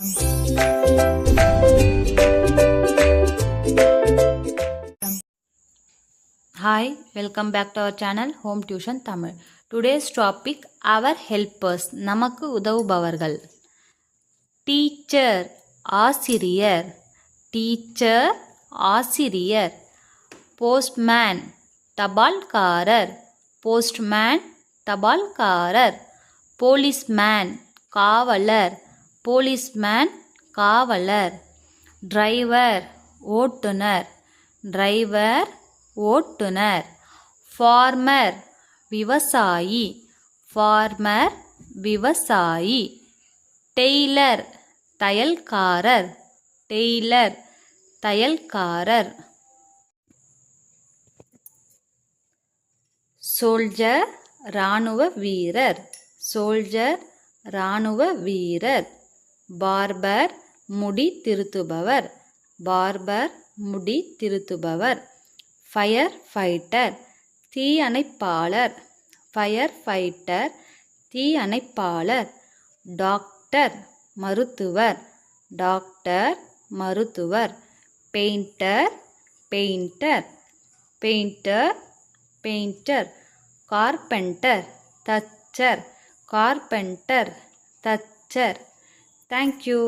Hi, welcome back to our channel Home Tuition Tamil. Today's topic our helpers, நமக்கு உதவுபவர்கள். Teacher ஆசிரியர், teacher ஆசிரியர். Postman தபால்காரர், postman தபால்காரர். போலீஸ்மேன் காவலர், போலீஸ்மேன் காவலர். டிரைவர் ஓட்டுநர், டிரைவர் ஓட்டுநர். ஃபார்மர் விவசாயி, ஃபார்மர் விவசாயி. டெய்லர் தையல்காரர், டெய்லர் தையல்காரர். சோல்ஜர் இராணுவ வீரர், சோல்ஜர் இராணுவ வீரர். பார்பர் முடி திருத்துபவர், பார்பர் முடி திருத்துபவர். ஃபயர் ஃபைட்டர் தீயணைப்பாளர், ஃபயர் ஃபைட்டர் தீயணைப்பாளர். டாக்டர் மருத்துவர், டாக்டர் மருத்துவர். Painter painter, painter painter. Carpenter தச்சர், கார்பெண்டர் தச்சர். தேங்க்யூ.